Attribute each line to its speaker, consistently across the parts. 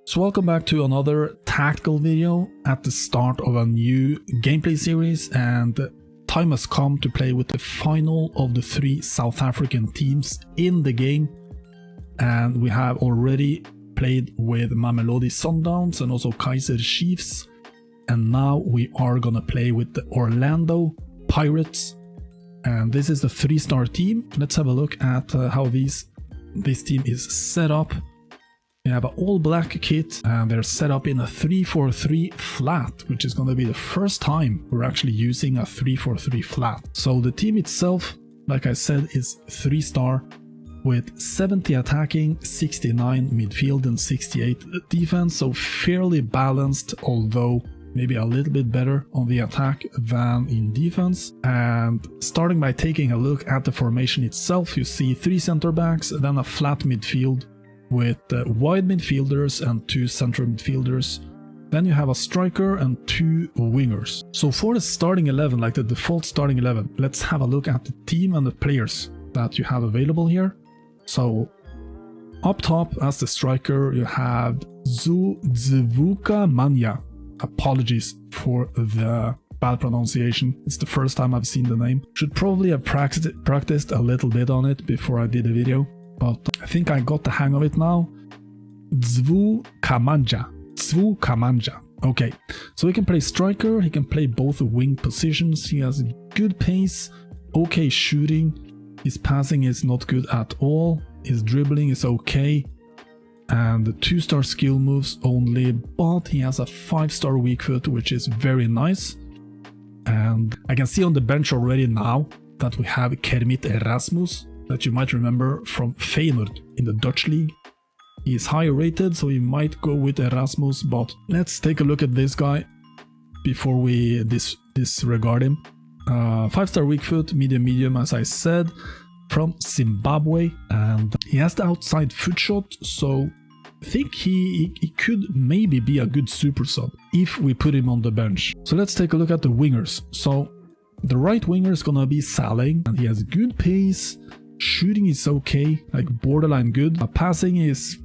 Speaker 1: So welcome back to another tactical video at the start of a new gameplay series, and time has come to play with the final of the 3 South African teams in the game. And we have already played with Mamelodi Sundowns and also Kaizer Chiefs, and now we are gonna play with the Orlando Pirates, and this is the 3-star team. Let's have a look at how this team is set up. They have an all-black kit and they're set up in a 3-4-3 flat, which is going to be the first time we're actually using a 3-4-3 flat. So the team itself, like I said, is 3-star with 70 attacking, 69 midfield and 68 defense, so fairly balanced, although maybe a little bit better on the attack than in defense. And starting by taking a look at the formation itself, you see 3 center backs, then a flat midfield with wide midfielders and 2 central midfielders. Then you have a striker and 2 wingers. So for the starting 11, like the default starting 11, let's have a look at the team and the players that you have available here. So up top as the striker you have Zvuka Manya. Apologies for the bad pronunciation, it's the first time I've seen the name. Should probably have practiced a little bit on it before I did the video, but I think I got the hang of it now. Zvukamanja. Okay, so he can play striker, he can play both wing positions, he has good pace, okay shooting, his passing is not good at all, his dribbling is okay, and the 2-star skill moves only, but he has a 5-star weak foot, which is very nice. And I can see on the bench already now that we have Kermit Erasmus, that you might remember from Feyenoord in the Dutch league. He is higher rated, so we might go with Erasmus, but let's take a look at this guy before we disregard him. 5-star weak foot, medium as I said, from Zimbabwe, and he has the outside foot shot, so I think he could maybe be a good super sub if we put him on the bench. So let's take a look at the wingers. So the right winger is gonna be Saleh, and he has good pace, shooting is okay, like borderline good, passing is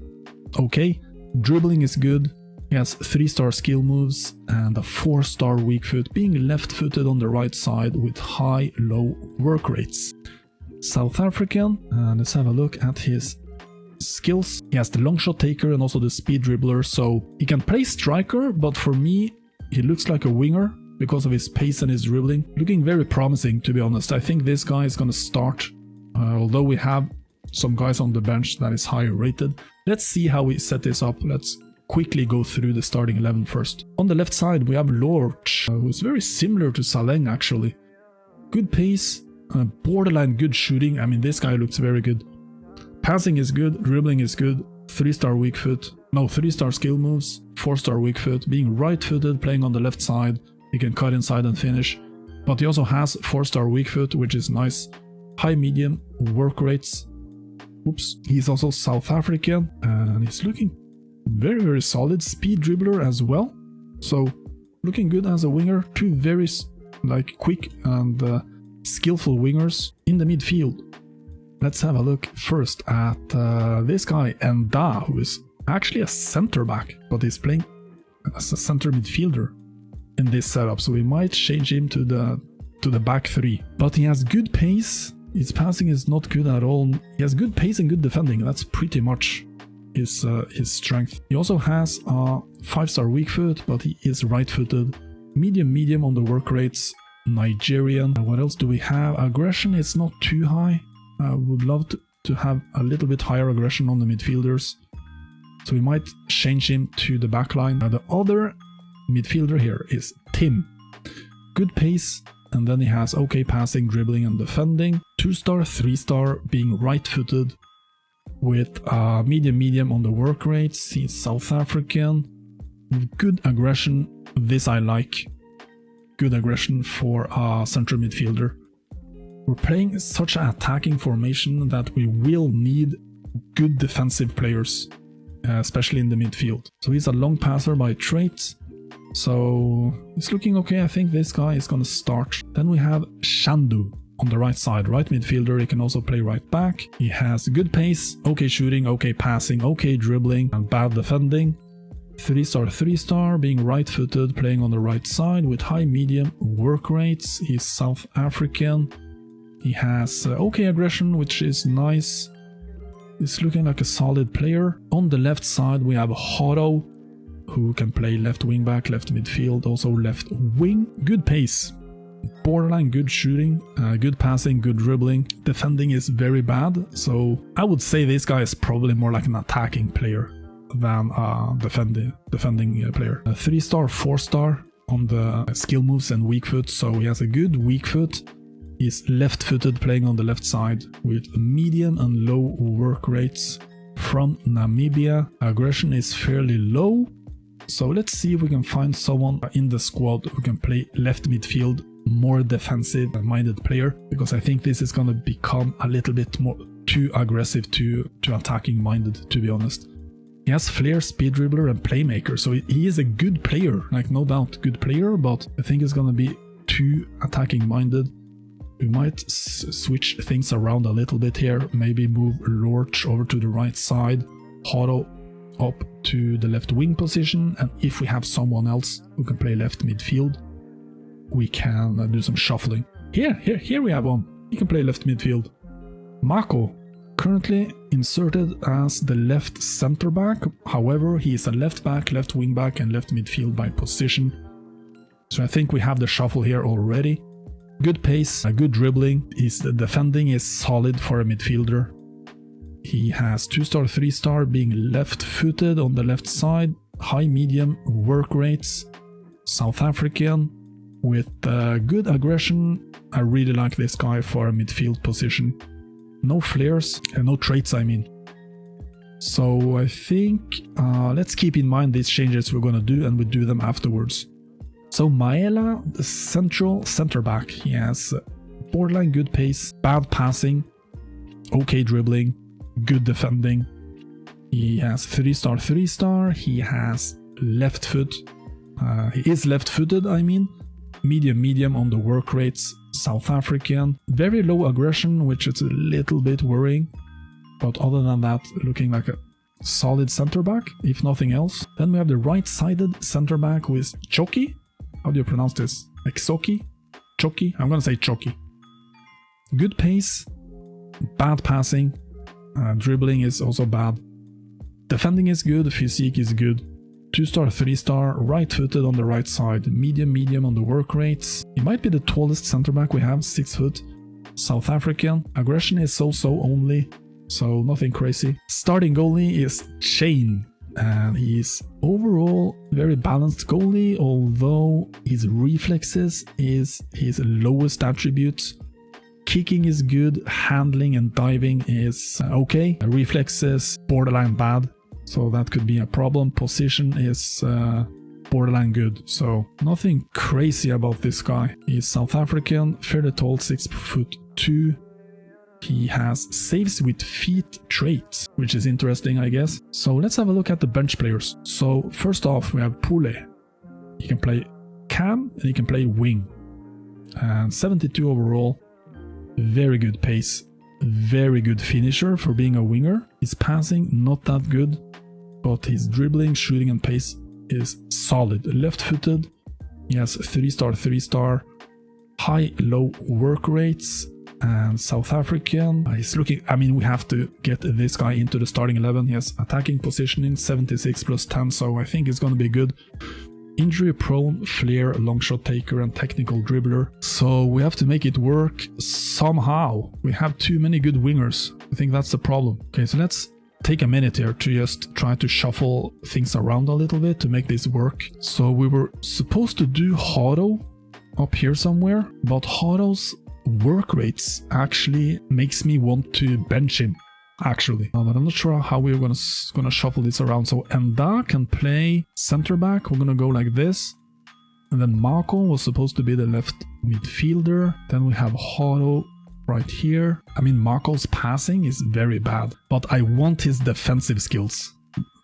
Speaker 1: okay, dribbling is good, he has 3-star skill moves and a 4-star weak foot, being left-footed on the right side with high-low work rates. South African, and let's have a look at his skills. He has the long shot taker and also the speed dribbler, so he can play striker, but for me he looks like a winger because of his pace and his dribbling. Looking very promising, to be honest. I think this guy is gonna start, although we have some guys on the bench that is higher rated. Let's see how we set this up. Let's quickly go through the starting 11 first. On the left side we have Lorch, who's very similar to Saleh actually. Good pace, borderline good shooting. I mean, this guy looks very good. Passing is good, dribbling is good, 3-star weak foot, no, 3-star skill moves, 4-star weak foot, being right-footed, playing on the left side, he can cut inside and finish, but he also has 4-star weak foot, which is nice. High medium work rates. Oops, he's also South African, and he's looking very solid. Speed dribbler as well, so looking good as a winger. 2 very like quick and skillful wingers in the midfield. Let's have a look first at this guy, Enda, who is actually a center back, but he's playing as a center midfielder in this setup, so we might change him to the back 3. But he has good pace, his passing is not good at all. He has good pace and good defending, that's pretty much his strength. He also has a 5-star weak foot, but he is right-footed. Medium on the work rates. Nigerian. What else do we have? Aggression is not too high. I would love to have a little bit higher aggression on the midfielders, so we might change him to the back line. The other midfielder here is Tim. Good pace, and then he has okay passing, dribbling and defending. 2-star, 3-star, being right-footed with medium on the work rates. He's South African. Good aggression, this I like. Good aggression for a central midfielder. We're playing such an attacking formation that we will need good defensive players, especially in the midfield. So he's a long passer by traits, so it's looking okay. I think this guy is gonna start. Then we have Shandu on the right side, right midfielder. He can also play right back. He has good pace, okay shooting, okay passing, okay dribbling, and bad defending. 3-star, 3-star, being right-footed, playing on the right side with high-medium work rates. He's South African. He has okay aggression, which is nice. He's looking like a solid player. On the left side, we have Horo, who can play left wing back, left midfield, also left wing. Good pace. Borderline good shooting, good passing, good dribbling. Defending is very bad, so I would say this guy is probably more like an attacking player than a defending player. 3-star, 4-star on the skill moves and weak foot, so he has a good weak foot. He's left-footed, playing on the left side with medium and low work rates. From Namibia, aggression is fairly low, so let's see if we can find someone in the squad who can play left midfield, more defensive-minded player, because I think this is gonna become a little bit more too aggressive to attacking-minded, to be honest. He has flair, speed dribbler, and playmaker, so he is a good player, like no doubt good player, but I think it's gonna be too attacking-minded. We might switch things around a little bit here, maybe move Lorch over to the right side, Horo up to the left wing position, and if we have someone else who can play left midfield, we can do some shuffling. Here we have one. He can play left midfield. Mako, currently inserted as the left center back. However, he is a left back, left wing back, and left midfield by position. So I think we have the shuffle here already. Good pace, a good dribbling. His defending is solid for a midfielder. He has 2-star, 3-star, being left-footed on the left side. High medium work rates. South African with good aggression. I really like this guy for a midfield position. No flares and no traits, I mean. So I think let's keep in mind these changes we're gonna do, and we do them afterwards. So Maela, the central center back, he has borderline good pace, bad passing, okay dribbling, good defending. He has 3-star, 3-star, he has left foot, he is left-footed, I mean, medium on the work rates, South African, very low aggression, which is a little bit worrying, but other than that, looking like a solid center back, if nothing else. Then we have the right-sided center back with Choki. How do you pronounce this? Like Soki? Choki? I'm gonna say Choki. Good pace, bad passing, dribbling is also bad. Defending is good, physique is good. 2-star, 3-star, right-footed on the right side, medium on the work rates. He might be the tallest center back we have, 6 foot. South African. Aggression is so-so only, so nothing crazy. Starting goalie is Shane. And he's overall very balanced goalie, although his reflexes is his lowest attribute. Kicking is good, handling and diving is okay. Reflexes, borderline bad, so that could be a problem. Position is borderline good, so nothing crazy about this guy. He's South African, fairly tall, 6'2". He has saves with feet traits, which is interesting, I guess. So let's have a look at the bench players. So first off, we have Pule. He can play cam and he can play wing. And 72 overall. Very good pace. Very good finisher for being a winger. His passing, not that good. But his dribbling, shooting and pace is solid. Left-footed. He has 3-star, 3-star. High-low work rates. And South African, he's looking, I mean, we have to get this guy into the starting 11. He has attacking positioning, 76 plus 10, so I think it's going to be good. Injury prone, flair, long shot taker, and technical dribbler. So we have to make it work somehow. We have too many good wingers. I think that's the problem. Okay, so let's take a minute here to just try to shuffle things around a little bit to make this work. So we were supposed to do Horo up here somewhere, but Horo's work rates actually makes me want to bench him, actually. But I'm not sure how we're gonna shuffle this around. So Enda can play center back. We're gonna go like this. And then Mako was supposed to be the left midfielder. Then we have Horo right here. I mean, Mako's passing is very bad, but I want his defensive skills.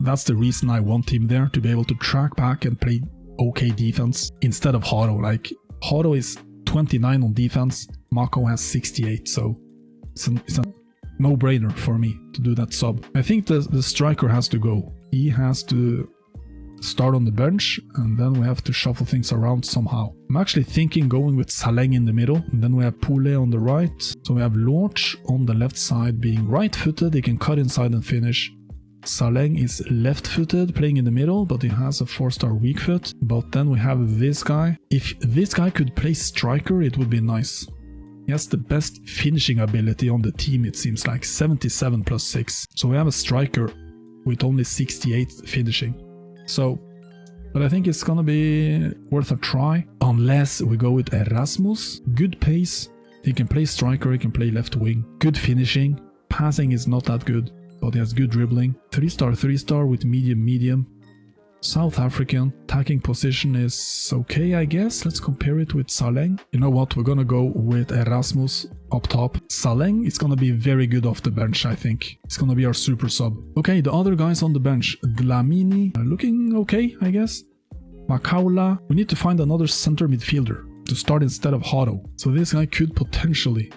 Speaker 1: That's the reason I want him there, to be able to track back and play okay defense instead of Horo. Like, Horo is 29 on defense, Mako has 68, so it's a no-brainer for me to do that sub. I think the striker has to go. He has to start on the bench, and then we have to shuffle things around somehow. I'm actually thinking going with Saleng in the middle, and then we have Pule on the right. So we have Lorch on the left side being right-footed, he can cut inside and finish. Saleng is left-footed, playing in the middle, but he has a 4-star weak foot. But then we have this guy. If this guy could play striker, it would be nice. He has the best finishing ability on the team, it seems like, 77 plus 6. So we have a striker with only 68 finishing. So, but I think it's gonna be worth a try. Unless we go with Erasmus. Good pace, he can play striker, he can play left wing. Good finishing, passing is not that good, but he has good dribbling. 3-star with medium. South African, attacking position is okay, I guess. Let's compare it with Saleng. You know what, we're gonna go with Erasmus up top. Saleng is gonna be very good off the bench, I think. It's gonna be our super sub. Okay, the other guys on the bench. Dlamini, looking okay, I guess. Makaula, we need to find another center midfielder to start instead of Haro. So this guy could potentially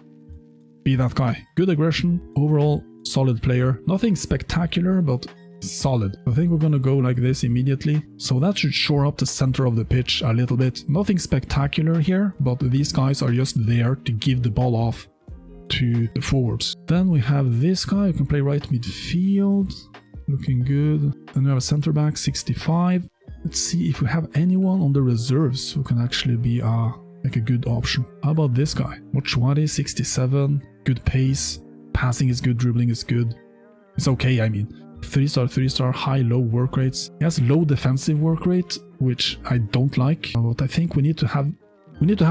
Speaker 1: be that guy. Good aggression, overall solid player. Nothing spectacular, but solid. I think we're gonna go like this immediately. So that should shore up the center of the pitch a little bit. Nothing spectacular here, but these guys are just there to give the ball off to the forwards. Then we have this guy who can play right midfield. Looking good. Then we have a center back, 65. Let's see if we have anyone on the reserves who can actually be like a good option. How about this guy? Mochwari, 67. Good pace. Passing is good, dribbling is good. It's okay, I mean. 3-star, high-low work rates. He has low defensive work rate, which I don't like. But I think we need to have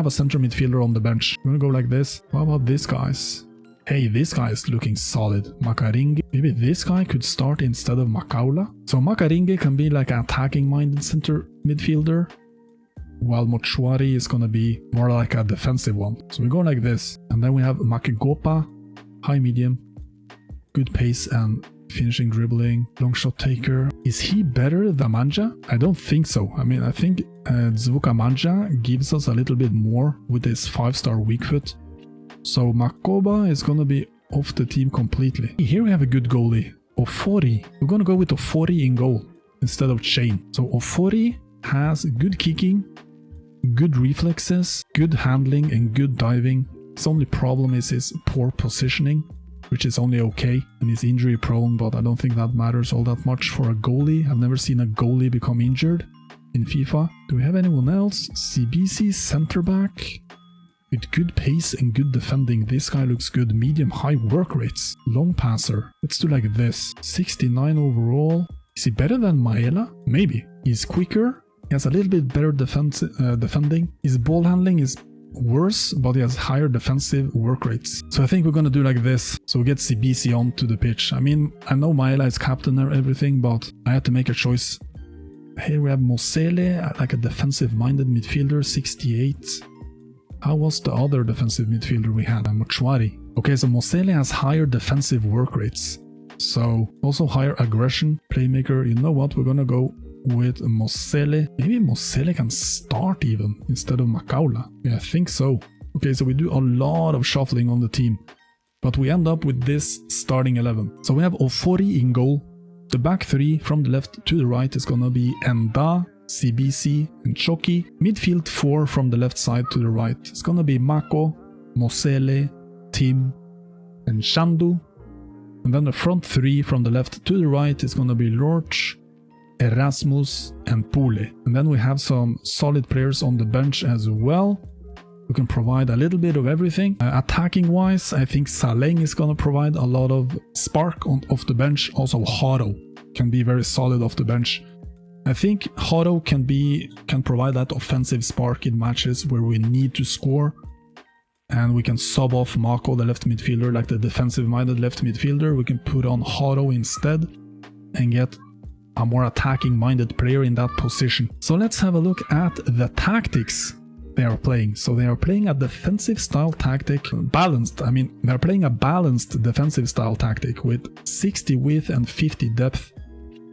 Speaker 1: a center midfielder on the bench. We're gonna go like this. What about this guys? Hey, this guy is looking solid. Makaringe. Maybe this guy could start instead of Makaula. So Makaringe can be like an attacking-minded center midfielder, while Mochwari is gonna be more like a defensive one. So we go like this. And then we have Makegopa, high medium, good pace and finishing, dribbling, long shot taker. Is he better than Manja? I don't think so. I mean, I think Zvuka Manja gives us a little bit more with his 5-star weak foot. So Makoba is gonna be off the team completely. Here we have a good goalie, Ofori. We're gonna go with Ofori in goal instead of Chain. So Ofori has good kicking, good reflexes, good handling and good diving. His only problem is his poor positioning, which is only okay, and he's injury prone, but I don't think that matters all that much for a goalie. I've never seen a goalie become injured in FIFA. Do we have anyone else? CBC center back with good pace and good defending. This guy looks good. Medium high work rates. Long passer. Let's do like this. 69 overall. Is he better than Maela? Maybe. He's quicker. He has a little bit better defending. His ball handling is worse, but he has higher defensive work rates. So I think we're gonna do like this. So we get CBC onto the pitch. I mean, I know Maela is captain and everything, but I had to make a choice. Here we have Mosele, like a defensive-minded midfielder, 68. How was the other defensive midfielder we had? Mochwari. Okay, so Mosele has higher defensive work rates. So also higher aggression. Playmaker, you know what? We're gonna go with Mosele. Maybe Mosele can start even instead of Makaula. Yeah, I think so. Okay, so we do a lot of shuffling on the team, but we end up with this starting 11. So we have Ofori in goal. The back three from the left to the right is gonna be Enda, CBC and Choki. Midfield 4 from the left side to the right. It's gonna be Mako, Mosele, Tim and Shandu. And then the front 3 from the left to the right is gonna be Lorch, Erasmus and Pule. And then we have some solid players on the bench as well, who can provide a little bit of everything. Attacking wise, I think Saleng is gonna provide a lot of spark off the bench. Also Haro can be very solid off the bench. I think Haro can provide that offensive spark in matches where we need to score, and we can sub off Mako, the left midfielder, like the defensive-minded left midfielder. We can put on Haro instead and get a more attacking-minded player in that position. So let's have a look at the tactics they are playing. So they are playing a defensive style tactic, balanced. I mean, they're playing a balanced defensive style tactic with 60 width and 50 depth.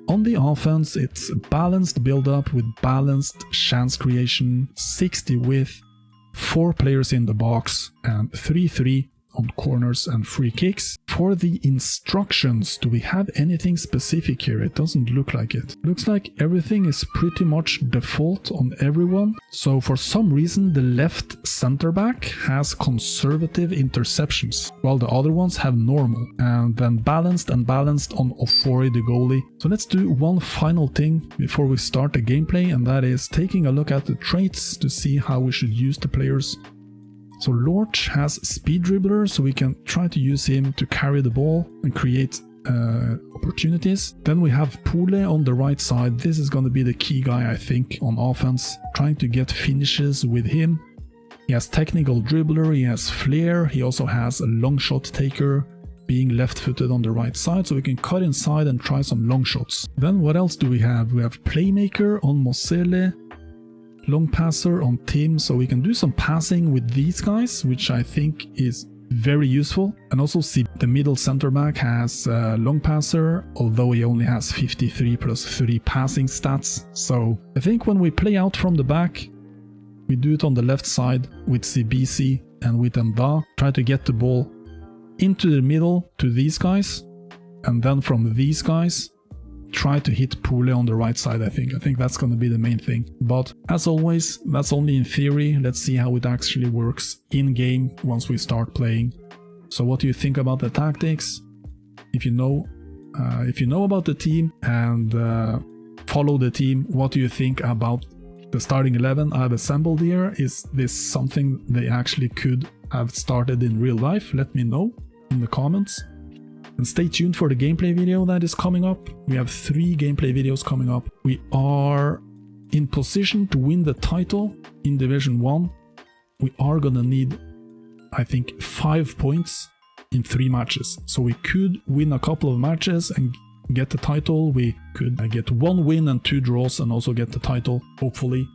Speaker 1: On the offense, it's balanced build-up with balanced chance creation, 60 width, 4 players in the box, and 3-3 on corners and free kicks. For the instructions, do we have anything specific here? It doesn't look like it. Looks like everything is pretty much default on everyone. So for some reason the left center back has conservative interceptions, while the other ones have normal, and then balanced on Ofori the goalie. So let's do one final thing before we start the gameplay, and that is taking a look at the traits to see how we should use the players. So Lorch has speed dribbler, so we can try to use him to carry the ball and create opportunities. Then we have Pule on the right side. This is going to be the key guy, I think, on offense, trying to get finishes with him. He has technical dribbler, he has flair, he also has a long shot taker, being left-footed on the right side, so we can cut inside and try some long shots. Then what else do we have? We have playmaker on Mosele, long passer on Tim, so we can do some passing with these guys, which I think is very useful. And also see the middle center back has long passer, although he only has 53 plus 3 passing stats. So I think when we play out from the back, we do it on the left side with CBC and with Mda, try to get the ball into the middle to these guys, and then from these guys try to hit Pule on the right side. I think that's going to be the main thing, but as always, that's only in theory. Let's see how it actually works in game once we start playing. So what do you think about the tactics? If you know about the team and follow the team, what do you think about the starting 11 I've assembled here? Is this something they actually could have started in real life? Let me know in the comments. And stay tuned for the gameplay video that is coming up. We have 3 gameplay videos coming up. We are in position to win the title in Division 1. We are gonna need, I think, 5 points in 3 matches. So we could win a couple of matches and get the title. We could get 1 win and 2 draws and also get the title. Hopefully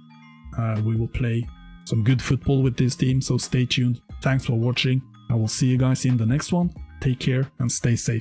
Speaker 1: we will play some good football with this team, so stay tuned. Thanks for watching. I will see you guys in the next one. Take care and stay safe.